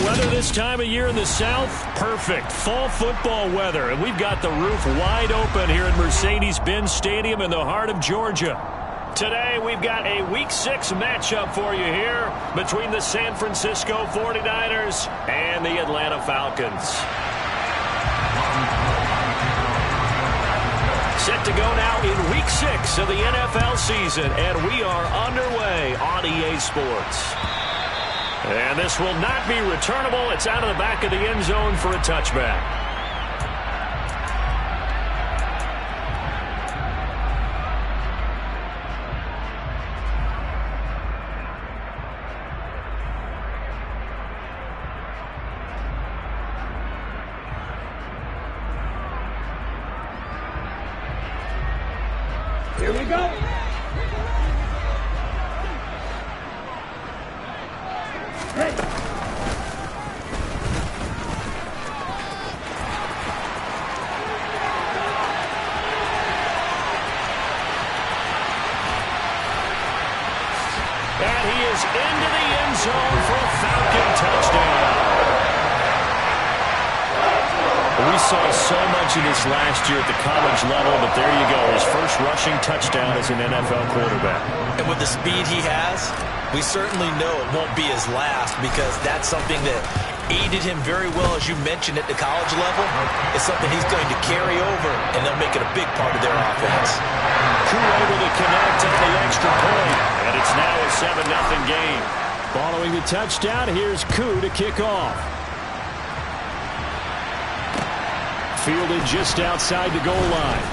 weather this time of year in the South? Perfect. Fall football weather. And we've got the roof wide open here at Mercedes-Benz Stadium in the heart of Georgia. Today, we've got a Week 6 matchup for you here between the San Francisco 49ers and the Atlanta Falcons. Set to go now in Week 6 of the NFL season, and we are underway on EA Sports. And this will not be returnable. It's out of the back of the end zone for a touchback. Here we go. Ready. And he is into the end zone for a Falcon touchdown. We saw so much of this last year at the college level, but there you go. His first rushing touchdown as an NFL quarterback. And with the speed he has, we certainly know it won't be his last, because that's something that aided him very well, as you mentioned, at the college level. It's something he's going to carry over, and they'll make it a big part of their offense. Koo able to connect on the extra point, and it's now a 7-0 game. Following the touchdown, here's Koo to kick off. Fielded just outside the goal line.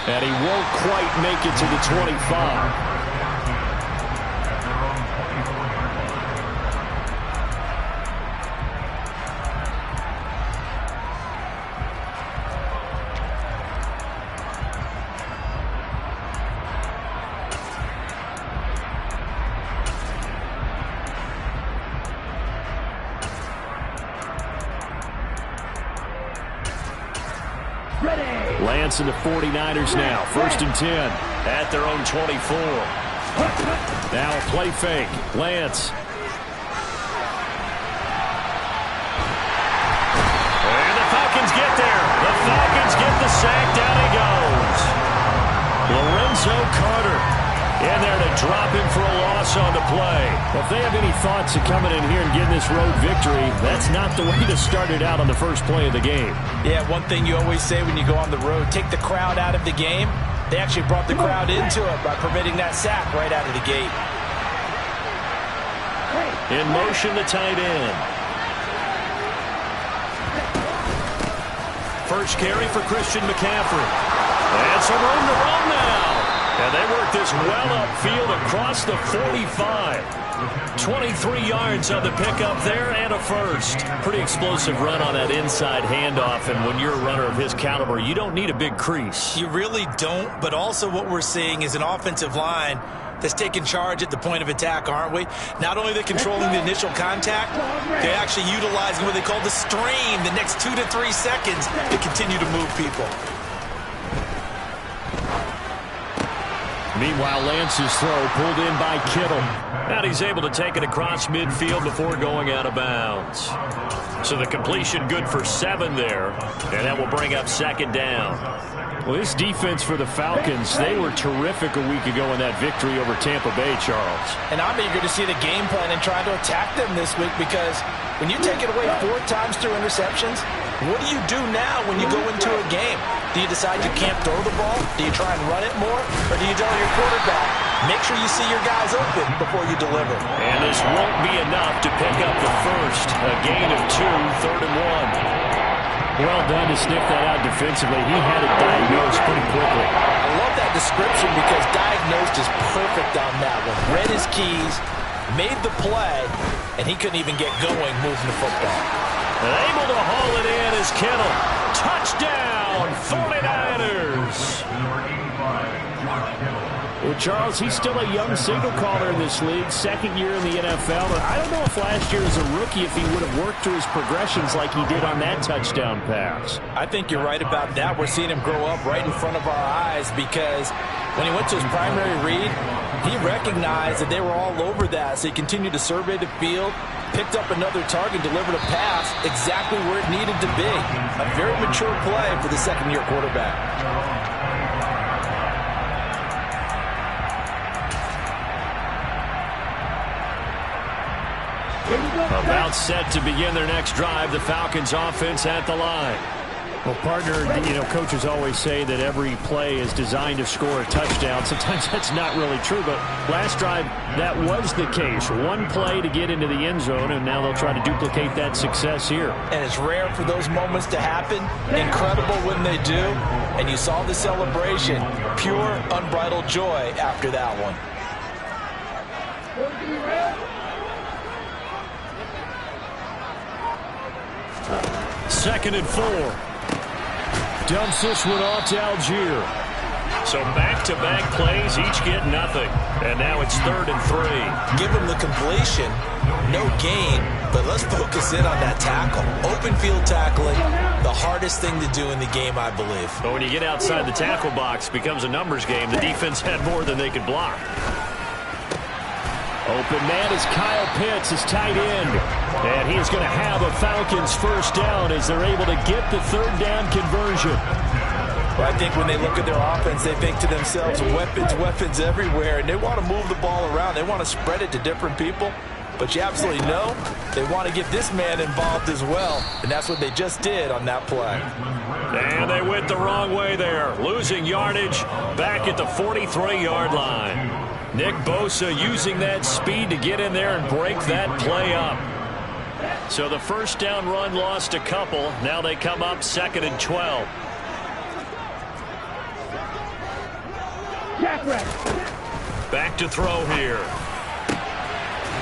And he won't quite make it to the 25. Lance and the 49ers now. 1st and 10 at their own 24. Now a play fake. Lance. And the Falcons get there. The Falcons get the sack. Down he goes. Lorenzo Carter in there to drop him for a loss on the play. Well, if they have any thoughts of coming in here and getting this road victory, that's not the way to start it out on the first play of the game. Yeah, one thing you always say when you go on the road, take the crowd out of the game. They actually brought the crowd into it by permitting that sack right out of the gate. In motion, the tight end. First carry for Christian McCaffrey. And some room to run now. And they work this well upfield across the 45. 23 yards on the pickup there and a first. Pretty explosive run on that inside handoff, and when you're a runner of his caliber, you don't need a big crease. You really don't, but also what we're seeing is an offensive line that's taking charge at the point of attack, aren't we? Not only are they controlling the initial contact, they're actually utilizing what they call the stream, the next 2 to 3 seconds, to continue to move people. Meanwhile, Lance's throw pulled in by Kittle. And he's able to take it across midfield before going out of bounds. So the completion good for 7 there. And that will bring up 2nd down. Well, this defense for the Falcons, they were terrific a week ago in that victory over Tampa Bay, Charles. And I'm eager to see the game plan and try to attack them this week, because when you take it away 4 times through interceptions, what do you do now when you go into a game? Do you decide you can't throw the ball? Do you try and run it more? Or do you tell your quarterback, make sure you see your guys open before you deliver? And this won't be enough to pick up the first. A gain of 2, 3rd and 1. Well done to sniff that out defensively. He had it diagnosed pretty quickly. I love that description, because diagnosed is perfect on that one. Read his keys, made the play, and he couldn't even get going moving the football. Able to haul it in is Kittle. Touchdown, 49ers. Well, Charles, he's still a young signal caller in this league, 2nd year in the NFL. But I don't know if last year as a rookie, if he would have worked through his progressions like he did on that touchdown pass. I think you're right about that. We're seeing him grow up right in front of our eyes, because when he went to his primary read, He recognized that they were all over that, so he continued to survey the field, picked up another target, delivered a pass exactly where it needed to be. A very mature play for the second-year quarterback. About set to begin their next drive, the Falcons offense at the line. Well, partner, coaches always say that every play is designed to score a touchdown. Sometimes that's not really true, but last drive, that was the case. One play to get into the end zone, and now they'll try to duplicate that success here. And it's rare for those moments to happen. Incredible when they do. And you saw the celebration. Pure, unbridled joy after that one. Second and 4. Dumps this one off to Algier. So back-to-back plays, each get nothing. And now it's 3rd and 3. Give him the completion, no gain, but let's focus in on that tackle. Open field tackling, the hardest thing to do in the game, I believe. But when you get outside the tackle box, it becomes a numbers game. The defense had more than they could block. Open man is Kyle Pitts, his tight end. And he is going to have a Falcons first down as they're able to get the 3rd down conversion. Well, I think when they look at their offense, they think to themselves, weapons everywhere, and they want to move the ball around. They want to spread it to different people. But you absolutely know they want to get this man involved as well, and that's what they just did on that play. And they went the wrong way there, losing yardage back at the 43-yard line. Nick Bosa using that speed to get in there and break that play up. So the first down run lost a couple. Now they come up 2nd and 12. Back to throw here.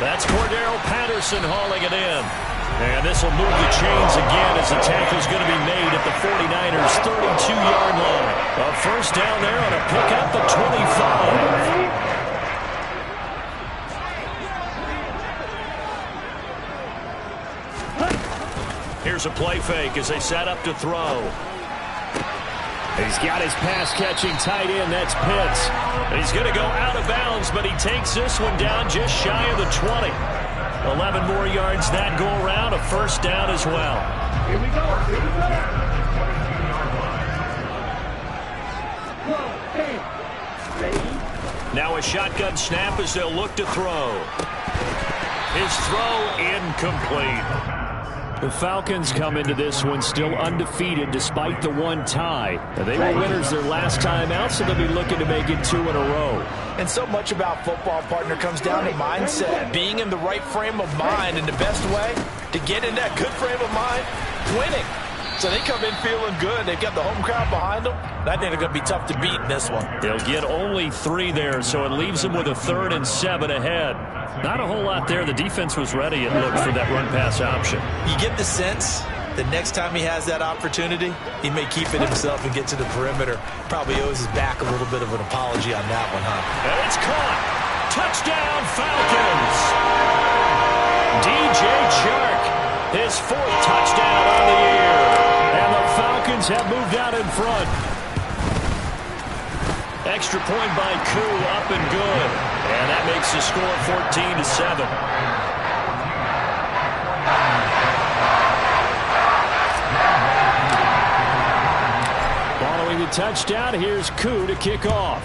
That's Cordero Patterson hauling it in. And this will move the chains again as the tackle's going to be made at the 49ers' 32-yard line. A first down there on a pick up the 25. Here's a play fake as they set up to throw. He's got his pass-catching tight end. That's Pitts. He's going to go out of bounds, but he takes this one down just shy of the 20. 11 more yards that go around, a first down as well. Here we go. Now a shotgun snap as they'll look to throw. His throw incomplete. The Falcons come into this one still undefeated despite the one tie. They were winners their last time out, so they'll be looking to make it 2 in a row. And so much about football, partner, comes down to mindset. Being in the right frame of mind, and the best way to get in that good frame of mind, winning. So they come in feeling good. They've got the home crowd behind them. And I think they're going to be tough to beat in this one. They'll get only 3 there, so it leaves them with a 3rd and 7 ahead. Not a whole lot there. The defense was ready, it looked, for that run-pass option. You get the sense that next time he has that opportunity, he may keep it himself and get to the perimeter. Probably owes his back a little bit of an apology on that one, huh? And it's caught. Touchdown, Falcons. DJ Chark, his 4th touchdown on the year. And the Falcons have moved out in front. Extra point by Koo, up and good. And that makes the score 14-7. Following the touchdown, here's Koo to kick off.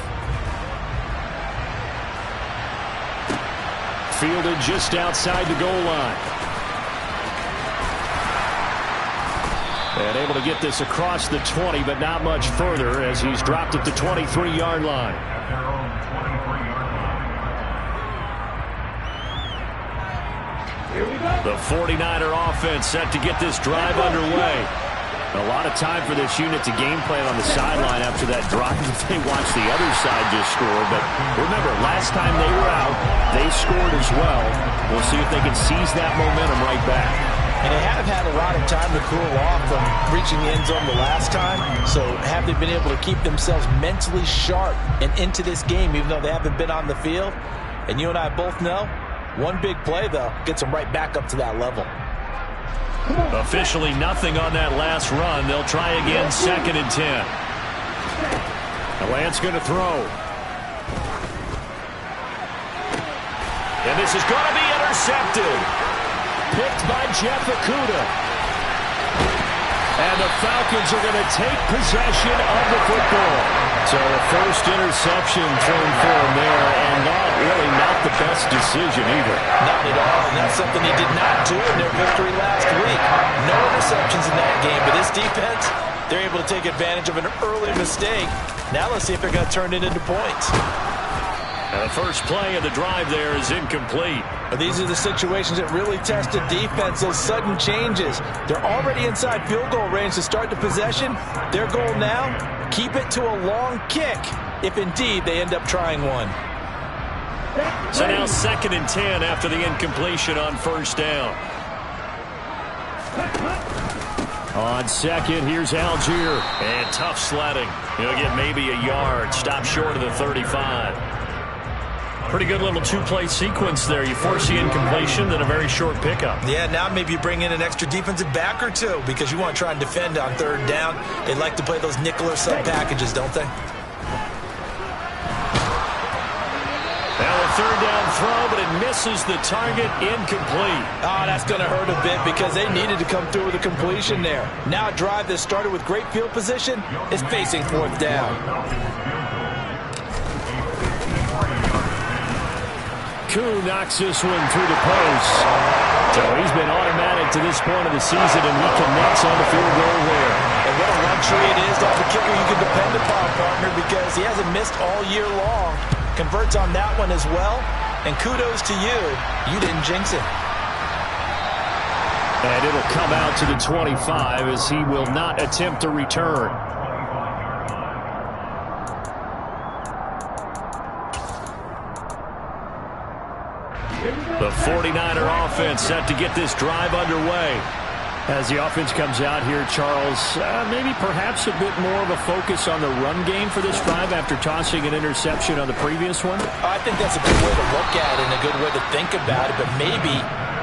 Fielded just outside the goal line. And able to get this across the 20, but not much further as he's dropped at the 23-yard line. The 49er offense set to get this drive underway. A lot of time for this unit to game plan on the sideline after that drive that they watched the other side just score. But remember, last time they were out, they scored as well. We'll see if they can seize that momentum right back. And they have had a lot of time to cool off from reaching the end zone the last time. So have they been able to keep themselves mentally sharp and into this game, even though they haven't been on the field? And you and I both know, one big play, though, gets them right back up to that level. Officially nothing on that last run. They'll try again, 2nd and 10. Lance going to throw. And this is going to be intercepted. Picked by Jeff Okudah. And the Falcons are going to take possession of the football. So the first interception thrown for him there, and that really not the best decision either. Not at all, and that's something he did not do in their victory last week. No interceptions in that game, but this defense, they're able to take advantage of an early mistake. Now let's see if they're going to turn it into points. And the first play of the drive there is incomplete. These are the situations that really test the defense, those sudden changes. They're already inside field goal range to start the possession. Their goal now, keep it to a long kick, if indeed they end up trying one. So now 2nd and 10 after the incompletion on first down. On second, here's Algier. And tough sledding. He'll get maybe a yard. Stop short of the 35. Pretty good little two-play sequence there. You force the incompletion, then a very short pickup. Yeah, now maybe you bring in an extra defensive back or two because you want to try and defend on 3rd down. They like to play those nickel or sub packages, don't they? Now a 3rd down throw, but it misses the target, incomplete. Oh, that's going to hurt a bit because they needed to come through with a completion there. Now a drive that started with great field position is facing 4th down. Koo knocks this one through the post. So he's been automatic to this point of the season, and he connects on the field goal there. And what a luxury it is to have a kicker you can depend upon, partner, because he hasn't missed all year long. Converts on that one as well. And kudos to you. You didn't jinx it. And it'll come out to the 25 as he will not attempt to return. The 49er offense set to get this drive underway. As the offense comes out here, Charles, maybe perhaps a bit more of a focus on the run game for this drive after tossing an interception on the previous one? I think that's a good way to look at it and a good way to think about it, but maybe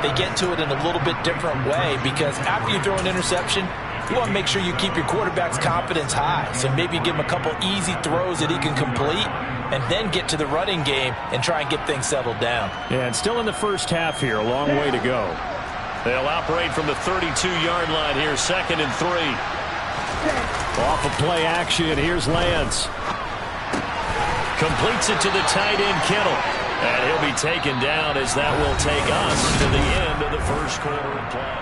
they get to it in a little bit different way because after you throw an interception, you want to make sure you keep your quarterback's confidence high. So maybe give him a couple easy throws that he can complete and then get to the running game and try and get things settled down. Yeah, and still in the first half here, a long way to go. They'll operate from the 32-yard line here, 2nd and 3. Off of play action, here's Lance. Completes it to the tight end, Kittle. And he'll be taken down as that will take us to the end of the first quarter of play.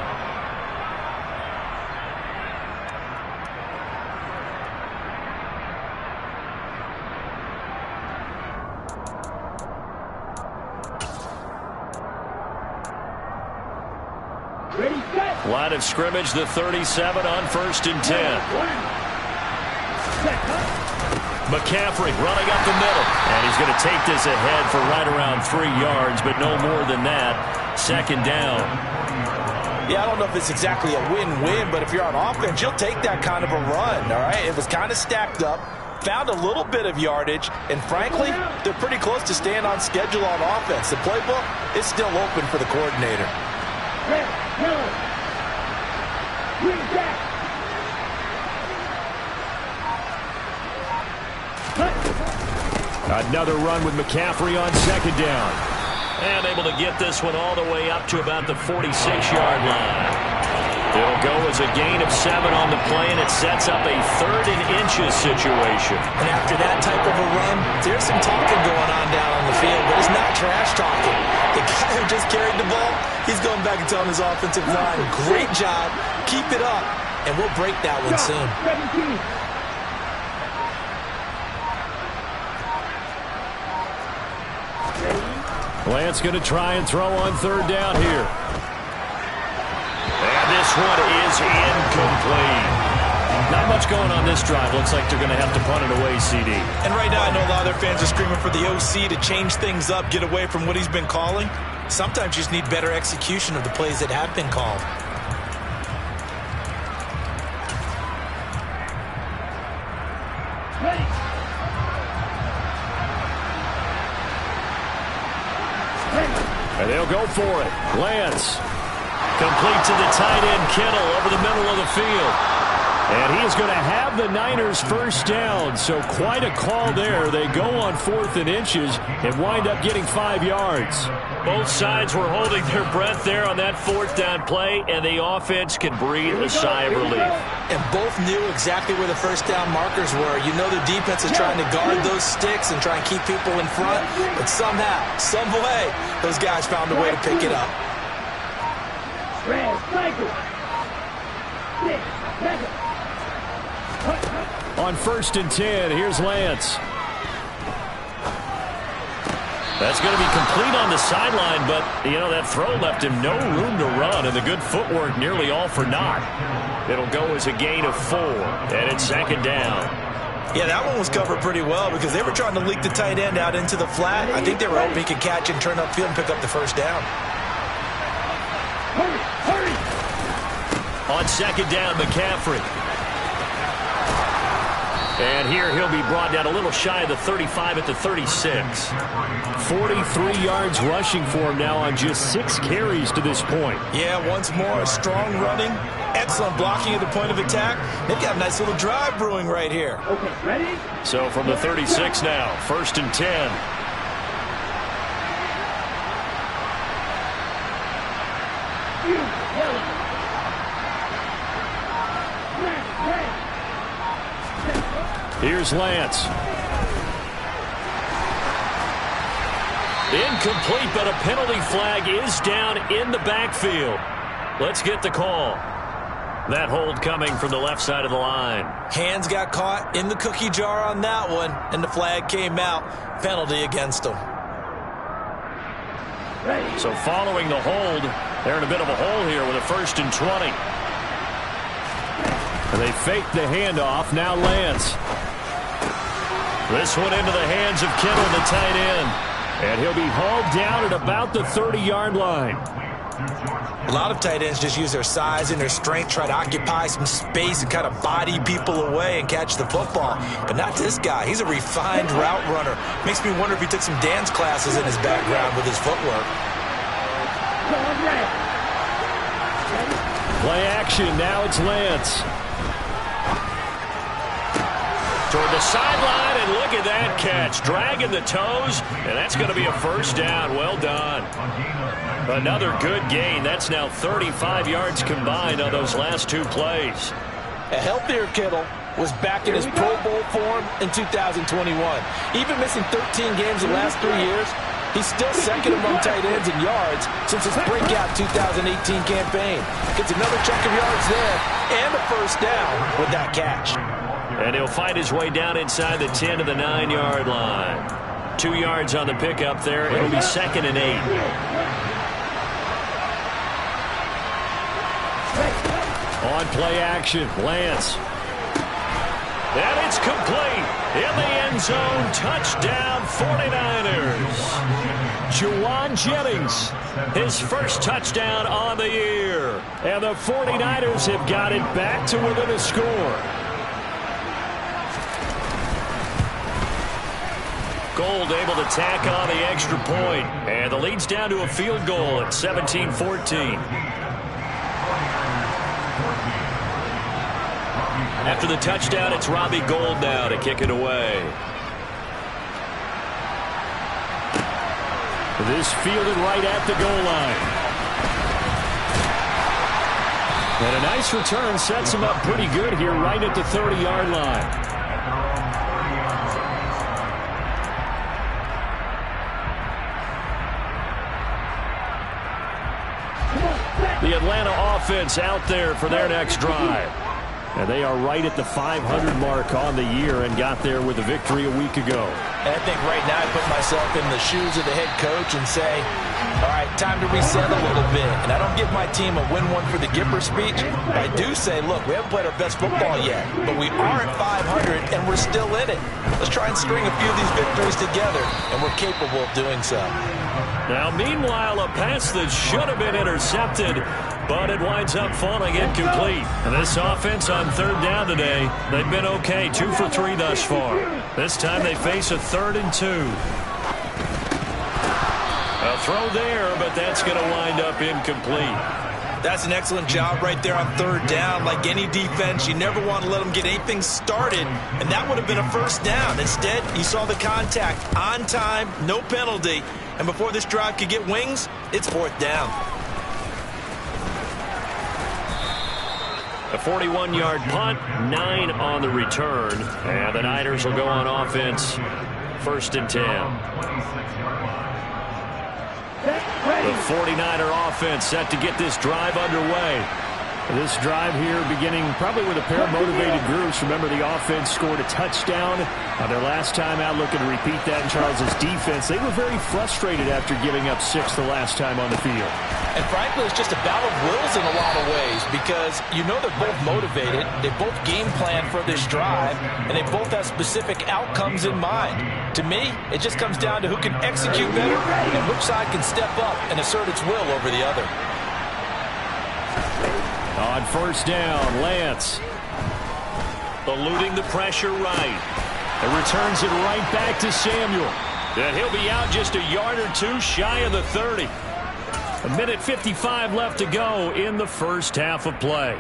Line of scrimmage, the 37 on 1st and 10. McCaffrey running up the middle. And he's going to take this ahead for right around 3 yards, but no more than that. 2nd down. Yeah, I don't know if it's exactly a win-win, but if you're on offense, you'll take that kind of a run, all right? It was kind of stacked up, found a little bit of yardage, and frankly, they're pretty close to staying on schedule on offense. The playbook is still open for the coordinator. Another run with McCaffrey on 2nd down. And able to get this one all the way up to about the 46-yard line. It'll go as a gain of 7 on the play, and it sets up a 3rd and inches situation. And after that type of a run, there's some talking going on down on the field, but it's not trash talking. The guy who just carried the ball, he's going back and telling his offensive line, great job, keep it up, and we'll break that one soon. Lance going to try and throw on 3rd down here. And this one is incomplete. Not much going on this drive. Looks like they're going to have to punt it away, CD. And right now I know a lot of their fans are screaming for the OC to change things up, get away from what he's been calling. Sometimes you just need better execution of the plays that have been called. And they'll go for it. Lance. Complete to the tight end, Kittle, over the middle of the field. And he is going to have the Niners first down. So quite a call there. They go on 4th and inches and wind up getting 5 yards. Both sides were holding their breath there on that 4th down play, and the offense can breathe a sigh of relief. And both knew exactly where the first down markers were. You know the defense is trying to guard those sticks and try and keep people in front. But somehow, some way, those guys found a way to pick it up. On 1st and 10, here's Lance. That's going to be complete on the sideline, but, you know, that throw left him no room to run, and the good footwork nearly all for naught. It'll go as a gain of 4, and it's 2nd down. Yeah, that one was covered pretty well because they were trying to leak the tight end out into the flat. I think they were hoping he could catch and turn upfield and pick up the first down. Hurry! On 2nd down, McCaffrey. And here he'll be brought down a little shy of the 35 at the 36. 43 yards rushing for him now on just 6 carries to this point. Yeah, once more, strong running, excellent blocking at the point of attack. They've got a nice little drive brewing right here. Okay, ready? So from the 36 now, 1st and 10. Here's Lance. Incomplete, but a penalty flag is down in the backfield. Let's get the call. That hold coming from the left side of the line. Hands got caught in the cookie jar on that one, and the flag came out. Penalty against them. So following the hold, they're in a bit of a hole here with a 1st and 20. And they fake the handoff. Now Lance. This one into the hands of Kittle, the tight end. And he'll be hauled down at about the 30-yard line. A lot of tight ends just use their size and their strength, try to occupy some space and kind of body people away and catch the football. But not this guy. He's a refined route runner. Makes me wonder if he took some dance classes in his background with his footwork. Play action. Now it's Lance. Toward the sideline, and look at that catch. Dragging the toes, and that's going to be a first down. Well done. Another good gain. That's now 35 yards combined on those last 2 plays. A healthier Kittle was back in his Pro Bowl form in 2021. Even missing 13 games the last 3 years, he's still second among tight ends in yards since his breakout 2018 campaign. Gets another chunk of yards there and a first down with that catch. And he'll find his way down inside the 10 to the 9-yard line. 2 yards on the pickup there. It'll be 2nd and 8. On play action, Lance. And it's complete. In the end zone, touchdown 49ers. Juwan Jennings, his first touchdown on the year. And the 49ers have got it back to within a score. Gold able to tack on the extra point. And the lead's down to a field goal at 17-14. After the touchdown, it's Robbie Gould now to kick it away. This fielded right at the goal line. And a nice return sets him up pretty good here right at the 30-yard line. The Atlanta offense out there for their next drive. And they are right at the 500 mark on the year and got there with a victory a week ago. And I think right now I put myself in the shoes of the head coach and say, all right, time to reset a little bit. And I don't give my team a win one for the Gipper speech. But I do say, look, we haven't played our best football yet, but we are at 500 and we're still in it. Let's try and string a few of these victories together, and we're capable of doing so. Now, meanwhile, a pass that should have been intercepted, but it winds up falling incomplete. And this offense on 3rd down today, they've been okay, 2 for 3 thus far. This time they face a 3rd and 2. A throw there, but that's going to wind up incomplete. That's an excellent job right there on third down. Like any defense, you never want to let them get anything started, and that would have been a first down. Instead, you saw the contact on time, no penalty, and before this drive could get wings, it's fourth down. A 41-yard punt, 9 on the return, and the Niners will go on offense, 1st and 10. The 49er offense set to get this drive underway. This drive here beginning probably with a pair of motivated groups. Remember, the offense scored a touchdown on their last time out, looking to repeat that in Charles's defense. They were very frustrated after giving up 6 the last time on the field. And frankly, it's just a battle of wills in a lot of ways, because you know they're both motivated, they both game plan for this drive, and they both have specific outcomes in mind. To me, it just comes down to who can execute better and which side can step up and assert its will over the other. On first down, Lance. Eluding the pressure right. And returns it right back to Samuel. And he'll be out just a yard or two shy of the 30. 1:55 left to go in the first half of play.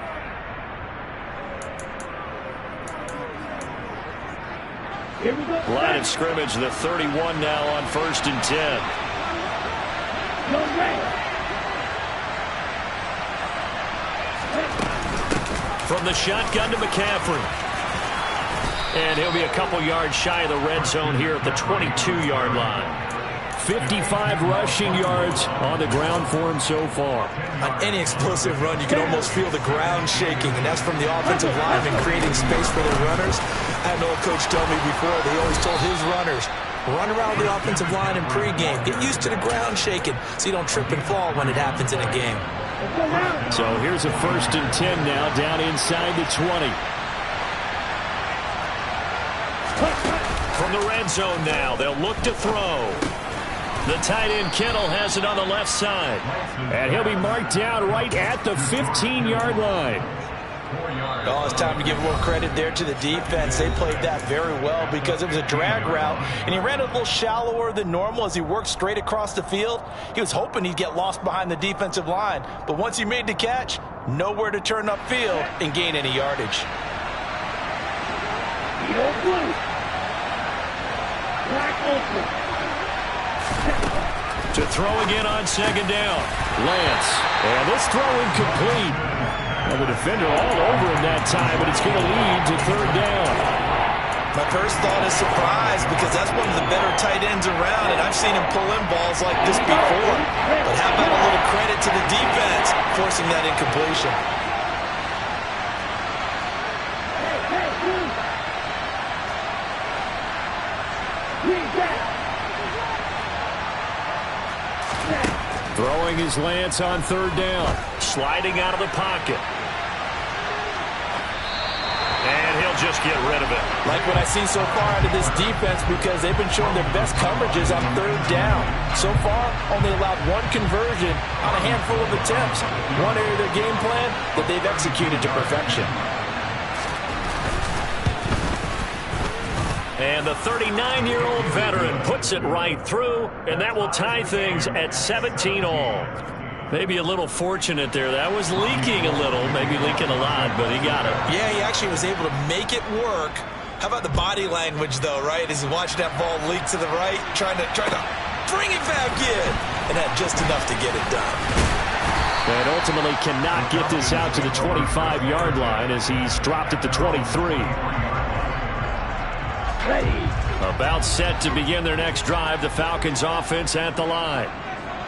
Here we go. Line of scrimmage, the 31 now on 1st and 10. No way. From the shotgun to McCaffrey. And he'll be a couple yards shy of the red zone here at the 22-yard line. 55 rushing yards on the ground for him so far. On any explosive run, you can almost feel the ground shaking, and that's from the offensive linemen creating space for their runners. I had an old coach tell me before, they always told his runners, run around the offensive line in pregame. Get used to the ground shaking so you don't trip and fall when it happens in a game. So here's a 1st and 10 now, down inside the 20. From the red zone now, they'll look to throw. The tight end Kittle has it on the left side. And he'll be marked down right at the 15-yard line. Oh, it's time to give a little credit there to the defense. They played that very well because it was a drag route, and he ran a little shallower than normal as he worked straight across the field. He was hoping he'd get lost behind the defensive line, but once he made the catch, nowhere to turn upfield and gain any yardage. To throw again on 2nd down. Lance. And this throw incomplete. Well, the defender all over him that time, but it's going to lead to 3rd down. My first thought is surprise, because that's one of the better tight ends around, and I've seen him pull in balls like this before. But how about a little credit to the defense forcing that incompletion? Throwing his Lance on 3rd down. Sliding out of the pocket. And he'll just get rid of it. Like what I've seen so far out of this defense, because they've been showing their best coverages on 3rd down. So far, only allowed 1 conversion on a handful of attempts. One area of their game plan that they've executed to perfection. And the 39-year-old veteran puts it right through, and that will tie things at 17 all. Maybe a little fortunate there. That was leaking a little, maybe leaking a lot, but he got it. Yeah, he actually was able to make it work. How about the body language, though, right? As he watched that ball leak to the right, trying to bring it back in, and had just enough to get it done. And ultimately cannot get this out to the 25-yard line as he's dropped at the 23. About set to begin their next drive, the Falcons offense at the line.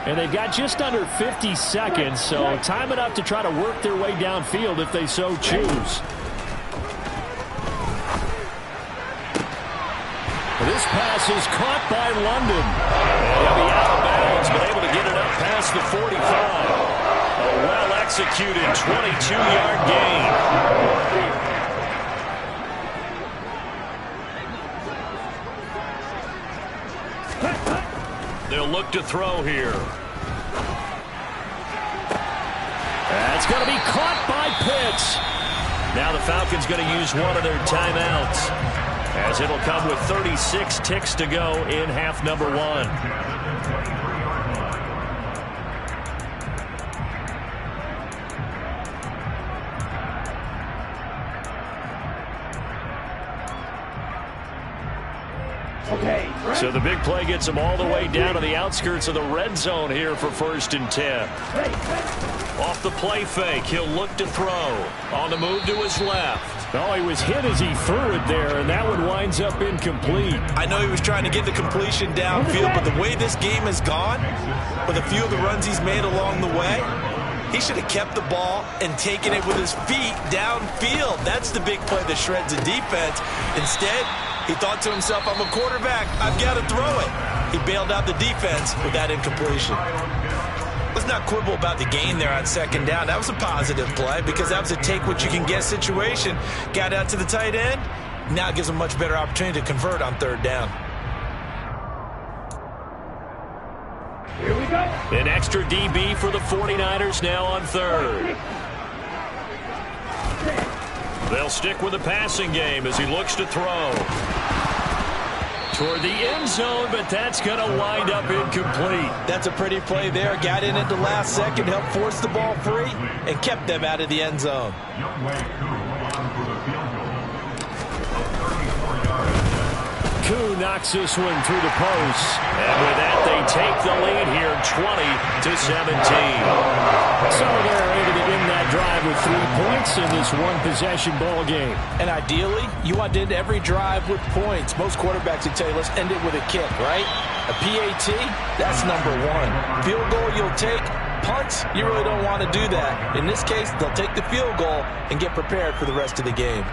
And they've got just under 50 seconds, so time enough to try to work their way downfield if they so choose. This pass is caught by London. And he'll be out of bounds, but able to get it up past the 45. A well-executed 22-yard gain. They'll look to throw here. That's going to be caught by Pitts. Now the Falcons going to use one of their timeouts, as it'll come with 36 ticks to go in half number 1. Okay. So the big play gets him all the way down to the outskirts of the red zone here for 1st and 10. Off the play fake, he'll look to throw. On the move to his left. Oh, he was hit as he threw it there, and that one winds up incomplete. I know he was trying to get the completion downfield, but the way this game has gone, with a few of the runs he's made along the way, he should have kept the ball and taken it with his feet downfield. That's the big play that shreds a defense. Instead, he thought to himself, I'm a quarterback, I've got to throw it. He bailed out the defense with that incompletion. Let's not quibble about the gain there on 2nd down. That was a positive play because that was a take-what-you-can-get situation. Got out to the tight end. Now it gives him a much better opportunity to convert on 3rd down. Here we go. An extra DB for the 49ers now on 3rd. They'll stick with the passing game as he looks to throw. Toward the end zone, but that's going to wind up incomplete. That's a pretty play there. Got in at the last second, helped force the ball free, and kept them out of the end zone. Koo knocks this one through the post. And with that, they take the lead here, 20-17. So they're able to end that drive with 3 points in this one-possession ball game. And ideally, you want to end every drive with points. Most quarterbacks would tell you, let's end it with a kick, right? A PAT, that's number 1. Field goal you'll take. Punts, you really don't want to do that. In this case, they'll take the field goal and get prepared for the rest of the game.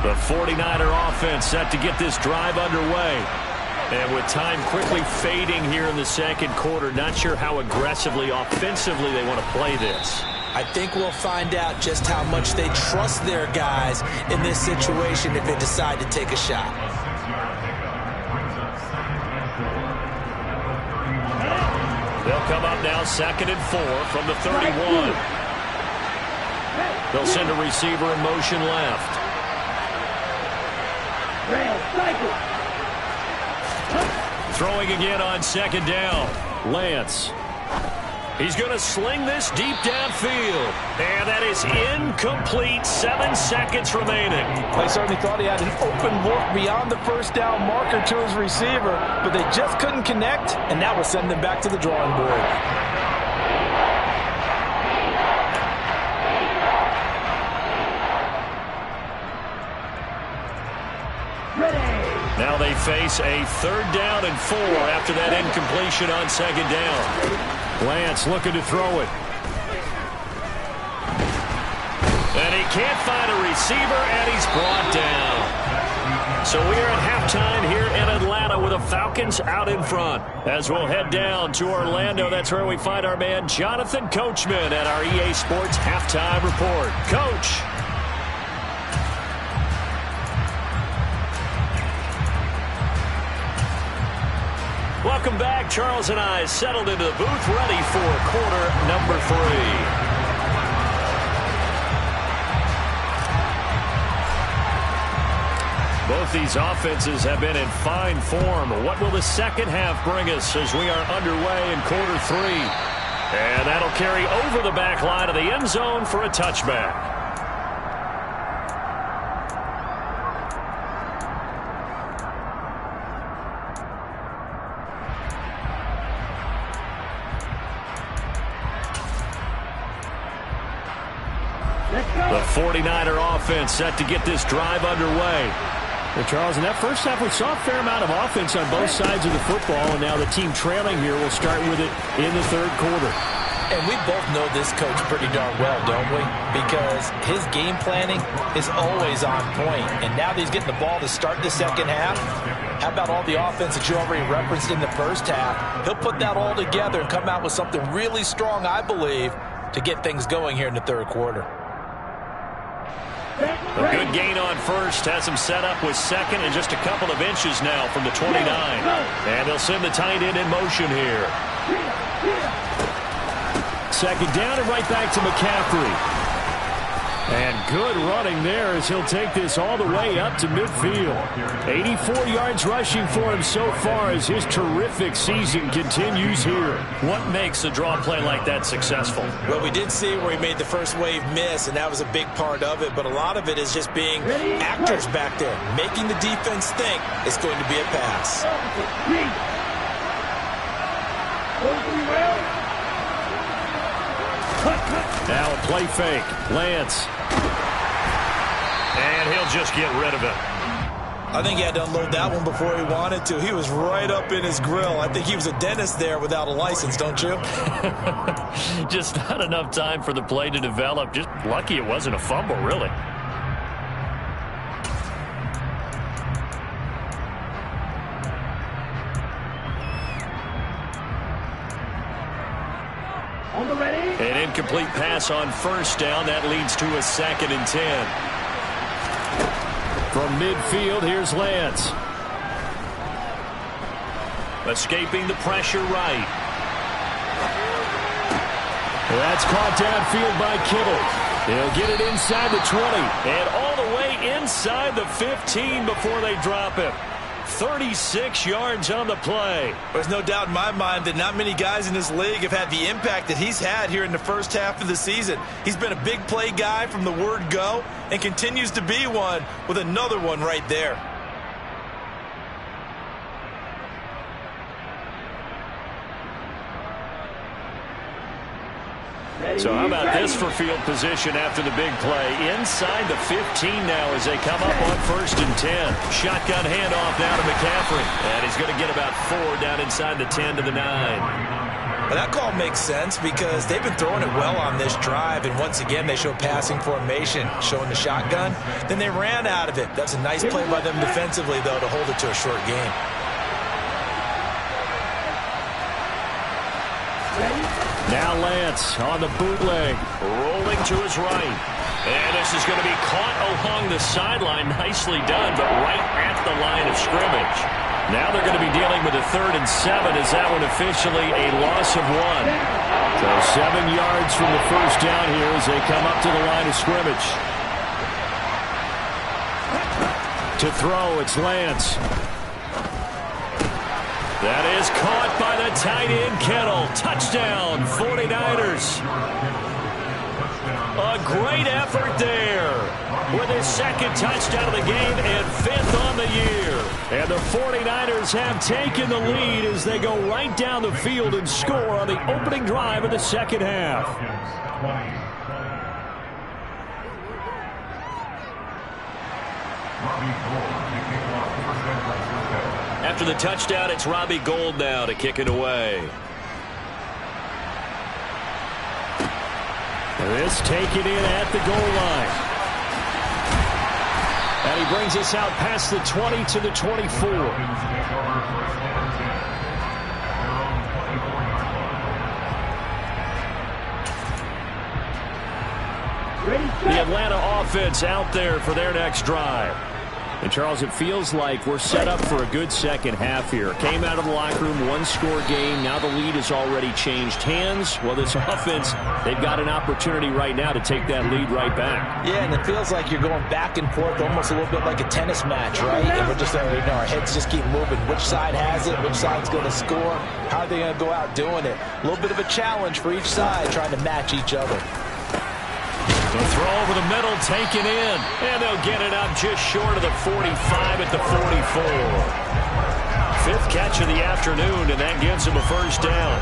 The 49er offense set to get this drive underway. And with time quickly fading here in the 2nd quarter, not sure how aggressively, offensively they want to play this. I think we'll find out just how much they trust their guys in this situation if they decide to take a shot. They'll come up now 2nd and 4 from the 31. They'll send a receiver in motion left. Throwing again on 2nd down. Lance. He's going to sling this deep downfield. And that is incomplete. 7 seconds remaining. I certainly thought he had an open look beyond the 1st down marker to his receiver, but they just couldn't connect, and that will send them back to the drawing board. Now they face a 3rd down and 4 after that incompletion on 2nd down. Lance looking to throw it. And he can't find a receiver, and he's brought down. So we are at halftime here in Atlanta with the Falcons out in front. As we'll head down to Orlando, that's where we find our man Jonathan Coachman at our EA Sports Halftime Report. Coach. Welcome back. Charles and I settled into the booth, ready for quarter number 3. Both these offenses have been in fine form. What will the second half bring us as we are underway in quarter 3? And that'll carry over the back line of the end zone for a touchback. The 49er offense set to get this drive underway. Well, Charles, in that first half, we saw a fair amount of offense on both sides of the football, and now the team trailing here will start with it in the 3rd quarter. And we both know this coach pretty darn well, don't we? Because his game planning is always on point. And now that he's getting the ball to start the 2nd half, how about all the offense that you already referenced in the 1st half? He'll put that all together and come out with something really strong, I believe, to get things going here in the 3rd quarter. A good gain on 1st has him set up with 2nd and just a couple of inches now from the 29. And they'll send the tight end in motion here. 2nd down and right back to McCaffrey. And good running there as he'll take this all the way up to midfield. 84 yards rushing for him so far as his terrific season continues here. What makes a draw play like that successful? Well, we did see where he made the first wave miss, and that was a big part of it. But a lot of it is just being actors back there, making the defense think it's going to be a pass. Now a play fake. Lance. And he'll just get rid of it. I think he had to unload that one before he wanted to. He was right up in his grill. I think he was a dentist there without a license, don't you? Just not enough time for the play to develop. Just lucky it wasn't a fumble, really. An incomplete pass on first down. That leads to a 2nd and 10. From midfield, here's Lance. Escaping the pressure right. That's caught downfield by Kittle. They'll get it inside the 20. And all the way inside the 15 before they drop it. 36 yards on the play. There's no doubt in my mind that not many guys in this league have had the impact that he's had here in the first half of the season. He's been a big play guy from the word go and continues to be one with another one right there. So how about this for field position after the big play? Inside the 15 now as they come up on 1st and 10. Shotgun handoff now to McCaffrey. And he's going to get about 4 down inside the 10 to the 9. Well, that call makes sense because they've been throwing it well on this drive, and once again they show passing formation, showing the shotgun. Then they ran out of it. That's a nice play by them defensively, though, to hold it to a short game. Now Lance on the bootleg. Rolling to his right. And this is going to be caught along the sideline. Nicely done, but right at the line of scrimmage. Now they're going to be dealing with a 3rd and 7. Is that one officially a loss of 1? So 7 yards from the first down here as they come up to the line of scrimmage. To throw, it's Lance. That is caught by the tight end, Kittle. Touchdown, 49ers. A great effort there with his 2nd touchdown of the game and 5th on the year. And the 49ers have taken the lead as they go right down the field and score on the opening drive of the 2nd half. After the touchdown, it's Robbie Gould now to kick it away. This taken in at the goal line. And he brings us out past the 20 to the 24. The Atlanta offense out there for their next drive. And, Charles, it feels like we're set up for a good second half here. Came out of the locker room, 1-score game. Now the lead has already changed hands. Well, this offense, they've got an opportunity right now to take that lead right back. Yeah, and it feels like you're going back and forth almost a little bit like a tennis match, right? And we're just, our heads just keep moving. Which side has it? Which side's going to score? How are they going to go out doing it? A little bit of a challenge for each side trying to match each other. The throw over the middle, taken in. And they'll get it up just short of the 45 at the 44. 5th catch of the afternoon, and that gives him a 1st down.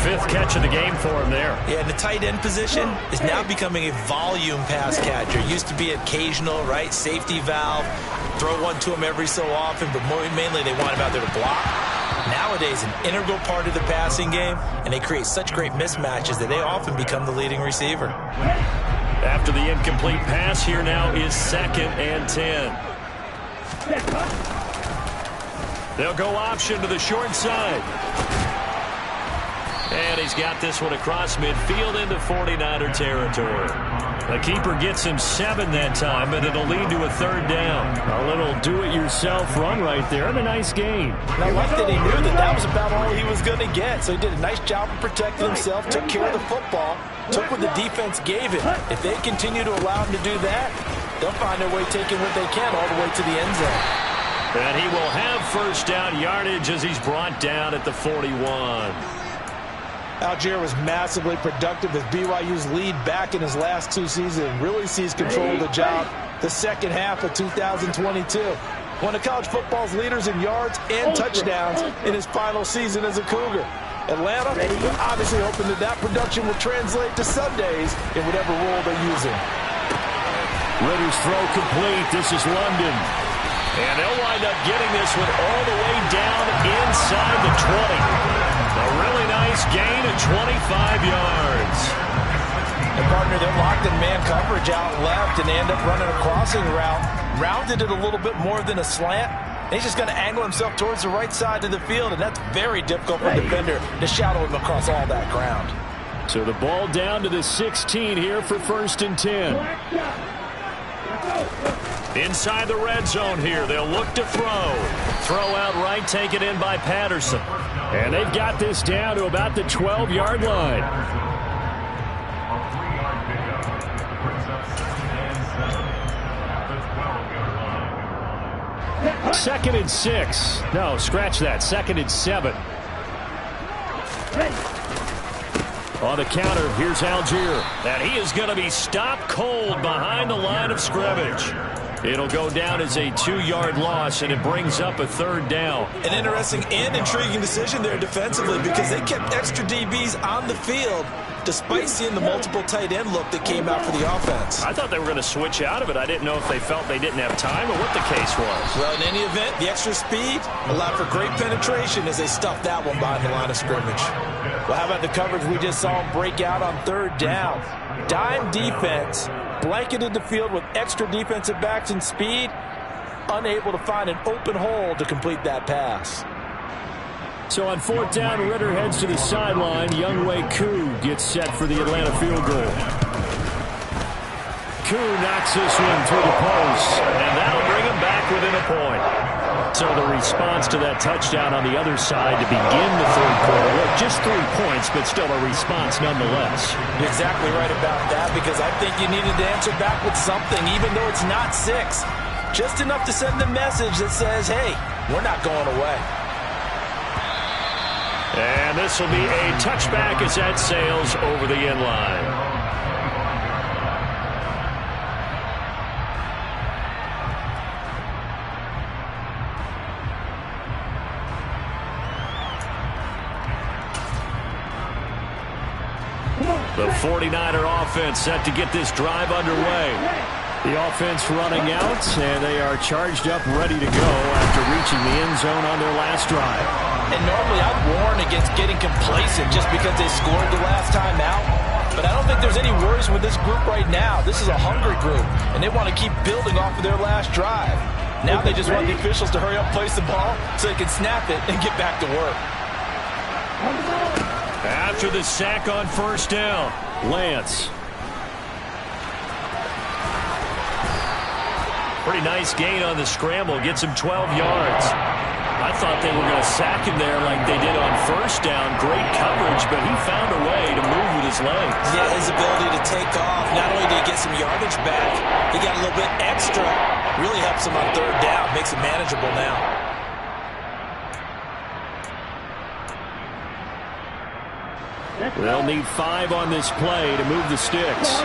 5th catch of the game for him there. Yeah, and the tight end position is now becoming a volume pass catcher. Used to be occasional, right? Safety valve. Throw one to him every so often, but mainly they want him out there to block. Nowadays, an integral part of the passing game, and they create such great mismatches that they often become the leading receiver. After the incomplete pass, here now is 2nd and 10. They'll go option to the short side. And he's got this one across midfield into 49er territory. The keeper gets him 7 that time, but it'll lead to a 3rd down. A little do-it-yourself run right there, and a nice gain. And I like that he knew that that was about all he was going to get. So he did a nice job of protecting himself, took care of the football, took what the defense gave him. If they continue to allow him to do that, they'll find their way taking what they can all the way to the end zone. And he will have 1st down yardage as he's brought down at the 41. Algier was massively productive as BYU's lead back in his last 2 seasons and really sees control of the job the second half of 2022. One of college football's leaders in yards and touchdowns in his final season as a Cougar. Atlanta obviously hoping that production will translate to Sundays in whatever role they're using. Ritter's throw complete. This is London. And they'll wind up getting this one all the way down inside the 20. A really nice gain of 25 yards. And partner, they're locked in man coverage out left, and they end up running a crossing route. Rounded it a little bit more than a slant. And he's just going to angle himself towards the right side of the field, and that's very difficult for a defender to shadow him across all that ground. So the ball down to the 16 here for 1st and 10. Inside the red zone here, they'll look to throw. Throw out right, taken in by Patterson. And they've got this down to about the 12-yard line. Second and 6. No, scratch that. 2nd and 7. On the counter, here's Algier. And he is going to be stopped cold behind the line of scrimmage. It'll go down as a 2-yard loss, and it brings up a 3rd down. An interesting and intriguing decision there defensively because they kept extra DBs on the field despite seeing the multiple tight end look that came out for the offense. I thought they were going to switch out of it. I didn't know if they felt they didn't have time or what the case was. Well, in any event, the extra speed allowed for great penetration as they stuffed that one behind the line of scrimmage. Well, how about the coverage we just saw them break out on 3rd down? Dime defense, blanketed the field with extra defensive backs and speed, unable to find an open hole to complete that pass. So on 4th down, Ritter heads to the sideline. Younghoe Koo gets set for the Atlanta field goal. Koo knocks this one through the post, and that'll bring him back within a point. So the response to that touchdown on the other side to begin the 3rd quarter. Look, just 3 points, but still a response nonetheless. You're exactly right about that because I think you needed to answer back with something, even though it's not 6. Just enough to send a message that says, hey, we're not going away. And this will be a touchback as that sails over the end line. The 49er offense set to get this drive underway. The offense running out, and they are charged up, ready to go after reaching the end zone on their last drive. And normally I'd warn against getting complacent just because they scored the last time out. But I don't think there's any worries with this group right now. This is a hungry group, and they want to keep building off of their last drive. Now they just want the officials to hurry up, place the ball, so they can snap it and get back to work. After the sack on 1st down, Lance. Pretty nice gain on the scramble. Gets him 12 yards. I thought they were going to sack him there like they did on 1st down. Great coverage, but he found a way to move with his legs. Yeah, his ability to take off. Not only did he get some yardage back, he got a little bit extra. Really helps him on 3rd down. Makes it manageable now. They'll need 5 on this play to move the sticks.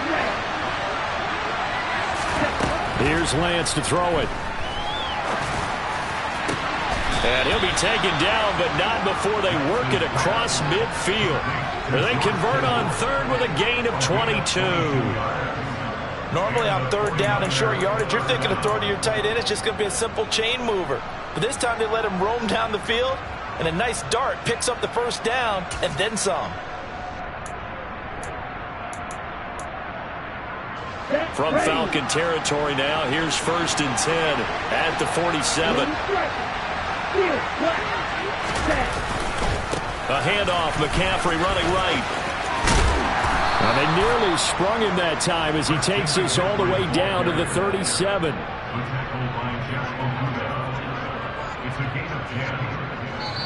Here's Lance to throw it. And he'll be taken down, but not before they work it across midfield. They convert on 3rd with a gain of 22. Normally on 3rd down and short yardage, you're thinking of throw to your tight end. It's just going to be a simple chain mover. But this time they let him roam down the field, and a nice dart picks up the 1st down and then some. From Falcon territory now, here's 1st and 10 at the 47. A handoff, McCaffrey running right. Well, they nearly sprung him that time as he takes this all the way down to the 37.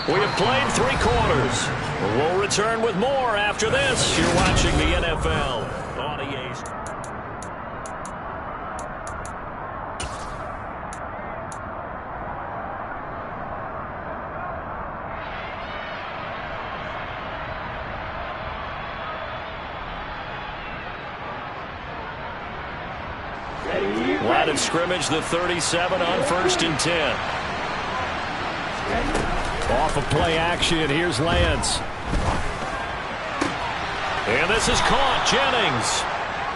We have played 3 quarters. We'll return with more after this. You're watching the NFL on EA. Line of scrimmage, the 37 on 1st and 10. Off of play action, here's Lance. And this is caught, Jennings.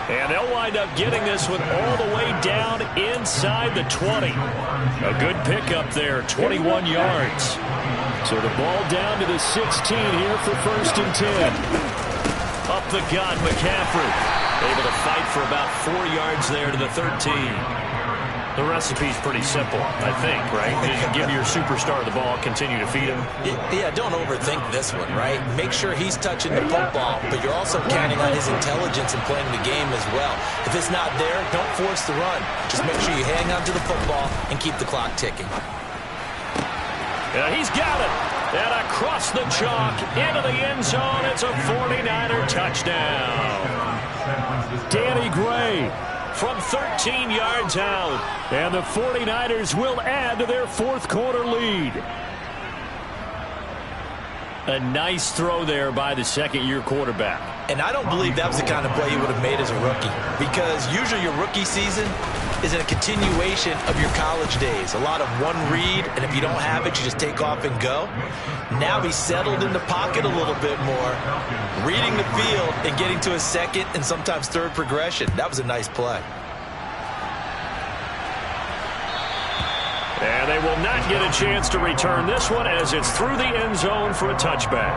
And they'll wind up getting this one all the way down inside the 20. A good pickup there, 21 yards. So the ball down to the 16 here for 1st and 10. Up the gut, McCaffrey. Able to fight for about 4 yards there to the 13. The recipe's pretty simple, I think, right? Just give your superstar the ball, continue to feed him. Yeah, don't overthink this one, right? Make sure he's touching the football, but you're also counting on his intelligence and playing the game as well. If it's not there, don't force the run. Just make sure you hang on to the football and keep the clock ticking. Yeah, he's got it. And across the chalk, into the end zone, it's a 49er touchdown. Danny Gray from 13 yards out. And the 49ers will add to their 4th quarter lead. A nice throw there by the 2nd-year quarterback. And I don't believe that was the kind of play he would have made as a rookie, because usually your rookie season is a continuation of your college days. A lot of one read, and if you don't have it, you just take off and go. Now he's settled in the pocket a little bit more, reading the field and getting to a 2nd and sometimes 3rd progression. That was a nice play. And they will not get a chance to return this one as it's through the end zone for a touchback.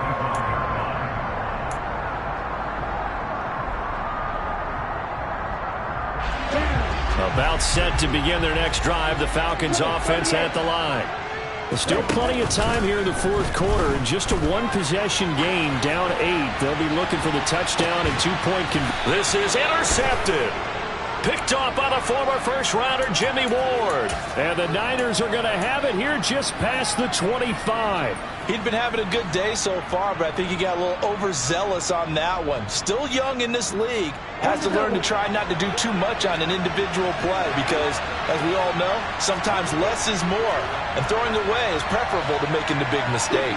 About set to begin their next drive, the Falcons offense at the line. There's still plenty of time here in the 4th quarter, and just a 1-possession game, down 8. They'll be looking for the touchdown and 2-point conversion. This is intercepted. Picked off by the former first-rounder Jimmy Ward. And the Niners are going to have it here just past the 25. He'd been having a good day so far, but I think he got a little overzealous on that one. Still young in this league. Has to learn to try not to do too much on an individual play because, as we all know, sometimes less is more. And throwing away is preferable to making the big mistake.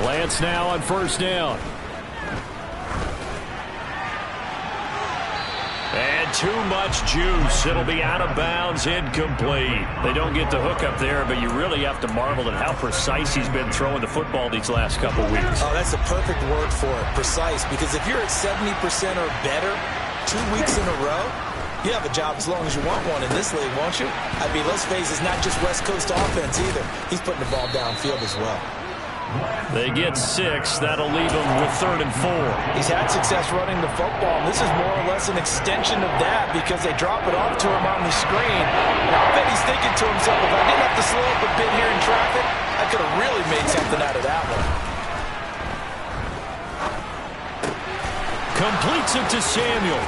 Lance now on 1st down. And too much juice. It'll be out of bounds, incomplete. They don't get the hook up there, but you really have to marvel at how precise he's been throwing the football these last couple weeks. Oh, that's a perfect word for it, precise, because if you're at 70% or better 2 weeks in a row, you have a job as long as you want one in this league, won't you? I mean, let's face it, it's not just West Coast offense either. He's putting the ball downfield as well. They get 6. That'll leave him with 3rd and 4. He's had success running the football, and this is more or less an extension of that because they drop it off to him on the screen. And I bet he's thinking to himself, if I didn't have to slow up a bit here in traffic, I could have really made something out of that one. Completes it to Samuel.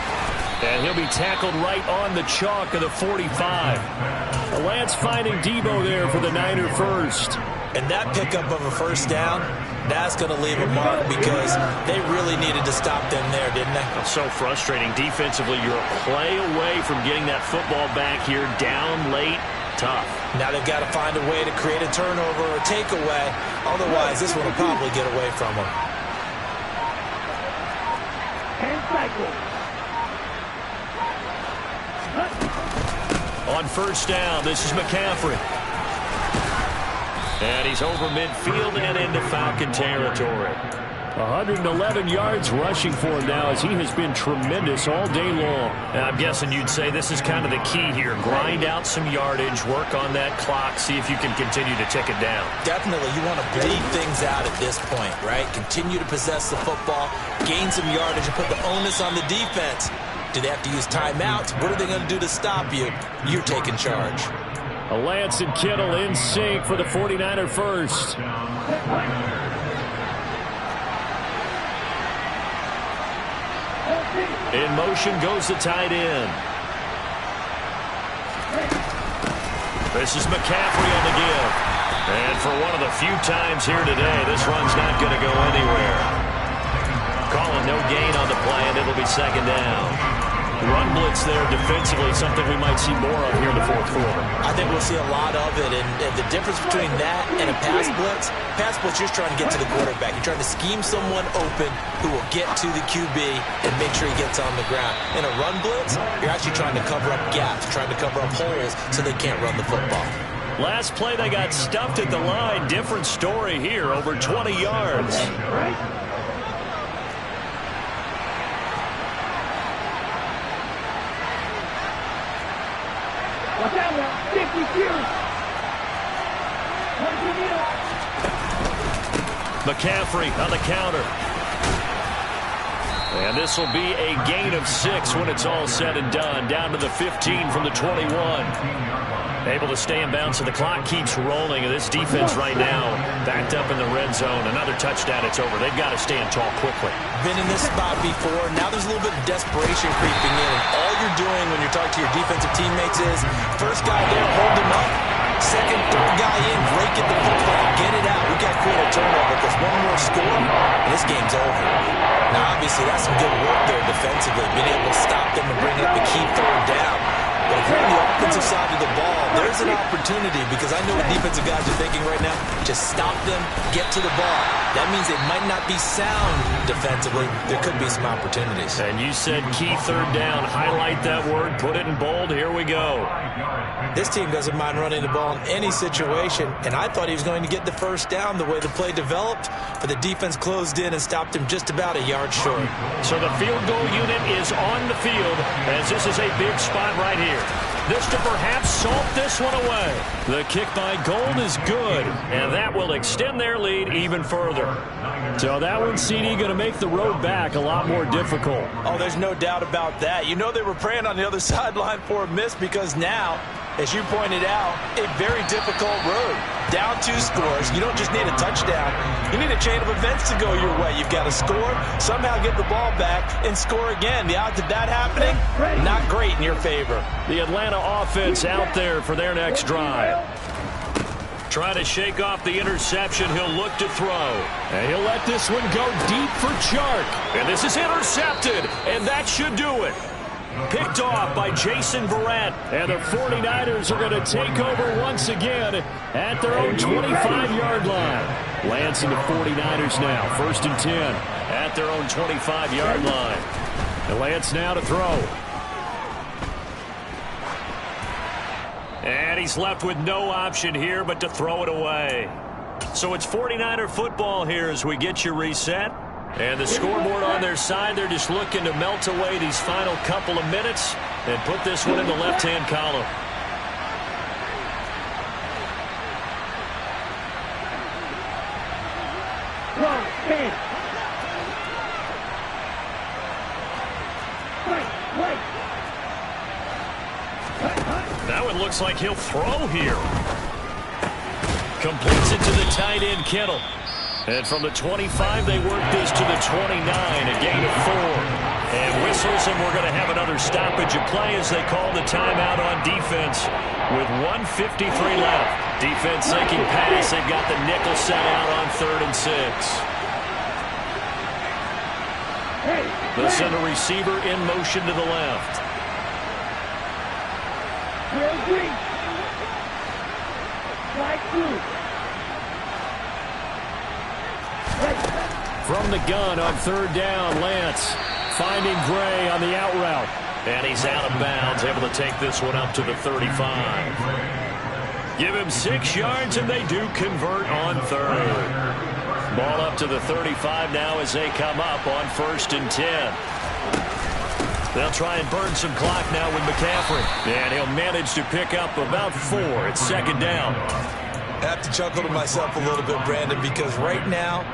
And he'll be tackled right on the chalk of the 45. Lance finding Debo there for the Niner first. And that pickup of a 1st down, that's going to leave a mark because they really needed to stop them there, didn't they? It's so frustrating. Defensively, you're a play away from getting that football back here down late. Tough. Now they've got to find a way to create a turnover or takeaway. Otherwise, this one will probably get away from them. On 1st down, this is McCaffrey. And he's over midfield and into Falcon territory. 111 yards rushing for him now as he has been tremendous all day long. And I'm guessing you'd say this is kind of the key here. Grind out some yardage, work on that clock, see if you can continue to tick it down. Definitely. You want to bleed things out at this point, right? Continue to possess the football, gain some yardage, and put the onus on the defense. Do they have to use timeouts? What are they going to do to stop you? You're taking charge. Lance and Kittle in sync for the 49er first. In motion goes the tight end. This is McCaffrey on the give. And for one of the few times here today, this run's not going to go anywhere. Calling no gain on the play, and it'll be second down. Run blitz there defensively, something we might see more of here in the fourth quarter. I think we'll see a lot of it, and the difference between that and a pass blitz, you're just trying to get to the quarterback. You're trying to scheme someone open who will get to the QB and make sure he gets on the ground. In a run blitz, you're actually trying to cover up gaps, trying to cover up holes so they can't run the football. Last play, they got stuffed at the line. Different story here, over 20 yards. McCaffrey on the counter. And this will be a gain of 6 when it's all said and done. Down to the 15 from the 21. Able to stay in bounds, so the clock keeps rolling. And this defense right now backed up in the red zone. Another touchdown, it's over. They've got to stand tall quickly. Been in this spot before. Now there's a little bit of desperation creeping in. And all you're doing when you're talking to your defensive teammates is, first guy there, hold him up. Second, third guy in, break it the football, get it out. We got to create a turnover because one more score, and this game's over. Now, obviously, that's some good work there defensively, being able to stop them and bring up the key third down. But if you're on the offensive side of the ball, there's an opportunity because I know what defensive guys are thinking right now. Just stop them, get to the ball. That means they might not be sound defensively. There could be some opportunities. And you said key third down. Highlight that word. Put it in bold. Here we go. This team doesn't mind running the ball in any situation, and I thought he was going to get the first down the way the play developed, but the defense closed in and stopped him just about a yard short. So the field goal unit is on the field as this is a big spot right here. This to perhaps salt this one away. The kick by Gold is good, and that will extend their lead even further. So that one, CD, going to make the road back a lot more difficult. Oh, there's no doubt about that. You know they were praying on the other sideline for a miss because now, as you pointed out, a very difficult road. Down 2 scores. You don't just need a touchdown. You need a chain of events to go your way. You've got to score, somehow get the ball back, and score again. The odds of that happening, not great in your favor. The Atlanta offense out there for their next drive. Trying to shake off the interception. He'll look to throw. And he'll let this one go deep for Chark. And this is intercepted, and that should do it. Picked off by Jason Verrett. And the 49ers are going to take over once again at their own 25-yard line. Lance and the 49ers now, 1st and 10 at their own 25-yard line. And Lance now to throw. And he's left with no option here but to throw it away. So it's 49er football here as we get you reset. And the scoreboard on their side, they're just looking to melt away these final couple of minutes and put this one in the left-hand column. Now it looks like he'll throw here. Completes it to the tight end, Kittle. And from the 25, they work this to the 29, a gain of 4. And whistles, and we're going to have another stoppage of play as they call the timeout on defense with 1:53 left. Defense sinking pass. They've got the nickel set out on 3rd and 6. They'll send a receiver in motion to the left. From the gun on 3rd down, Lance finding Gray on the out route. And he's out of bounds, able to take this one up to the 35. Give him 6 yards, and they do convert on 3rd. Ball up to the 35 now as they come up on 1st and 10. They'll try and burn some clock now with McCaffrey. And he'll manage to pick up about 4. It's 2nd down. I have to chuckle to myself a little bit, Brandon, because right now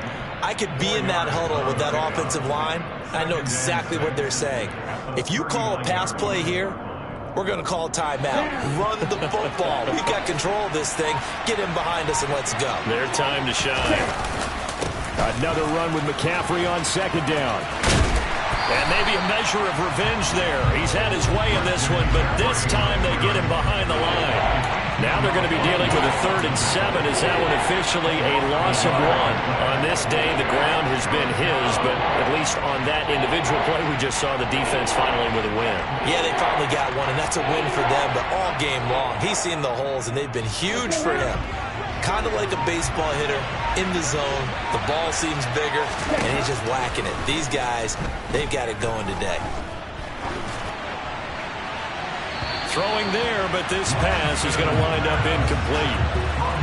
I could be in that huddle with that offensive line. I know exactly what they're saying. If you call a pass play here, we're going to call timeout. Run the football. We got control of this thing. Get him behind us and let's go. Their time to shine. Another run with McCaffrey on second down. And maybe a measure of revenge there. He's had his way in this one, but this time they get him behind the line. Now they're going to be dealing with a 3rd and 7. Is that one officially a loss of 1? On this day, the ground has been his, but at least on that individual play, we just saw the defense finally with a win. Yeah, they finally got one, and that's a win for them, but all game long, he's seen the holes, and they've been huge for him. Kind of like a baseball hitter in the zone. The ball seems bigger, and he's just whacking it. These guys, they've got it going today. Throwing there, but this pass is going to wind up incomplete.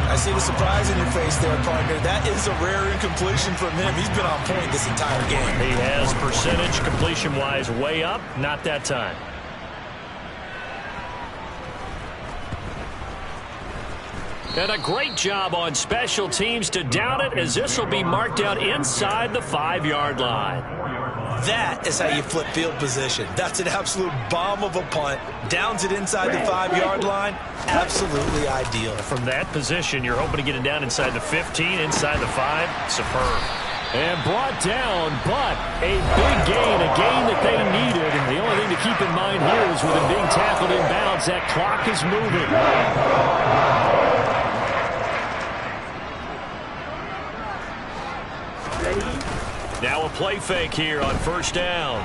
I see the surprise in your face there, partner. That is a rare incompletion from him. He's been on point this entire game. He has percentage completion-wise way up. Not that time. And a great job on special teams to down it, as this will be marked out inside the 5-yard line. That is how you flip field position. That's an absolute bomb of a punt. Downs it inside the 5-yard line. Absolutely ideal. From that position, you're hoping to get it down inside the 15, inside the 5. Superb. And brought down, but a big gain, a gain that they needed. And the only thing to keep in mind here is with him being tackled inbounds, that clock is moving. Now a play fake here on 1st down.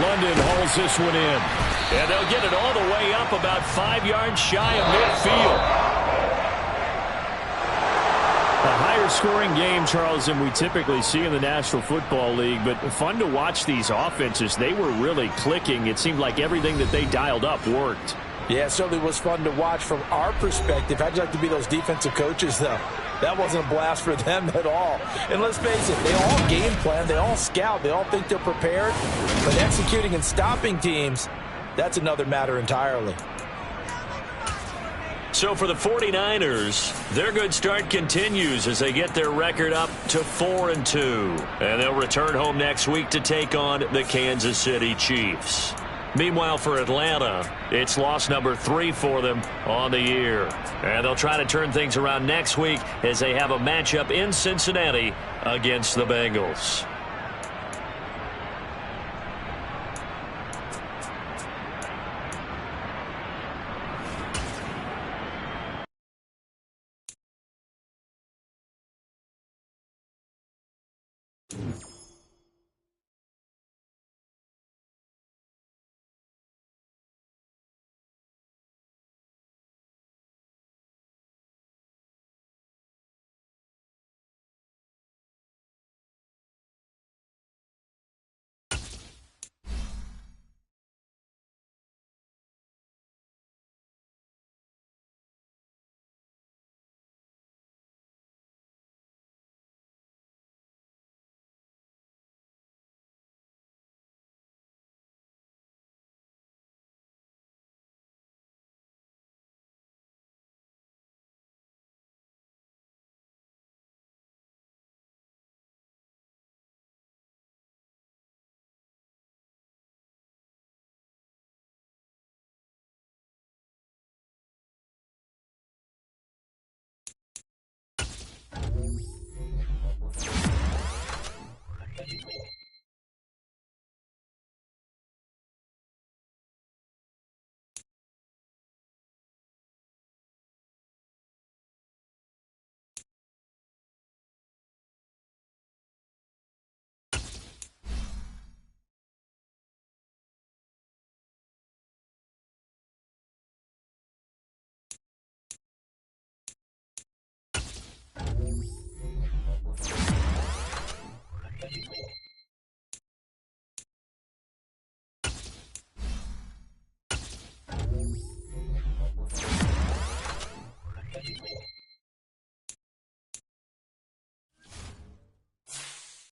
London hauls this one in. And they'll get it all the way up about 5 yards shy of midfield. A higher scoring game, Charles, than we typically see in the National Football League, but fun to watch these offenses. They were really clicking. It seemed like everything that they dialed up worked. Yeah, it certainly was fun to watch from our perspective. How'd you like to be those defensive coaches, though? That wasn't a blast for them at all. And let's face it, they all game plan, they all scout, they all think they're prepared. But executing and stopping teams, that's another matter entirely. So for the 49ers, their good start continues as they get their record up to 4-2. And they'll return home next week to take on the Kansas City Chiefs. Meanwhile, for Atlanta, it's loss number 3 for them on the year. And they'll try to turn things around next week as they have a matchup in Cincinnati against the Bengals.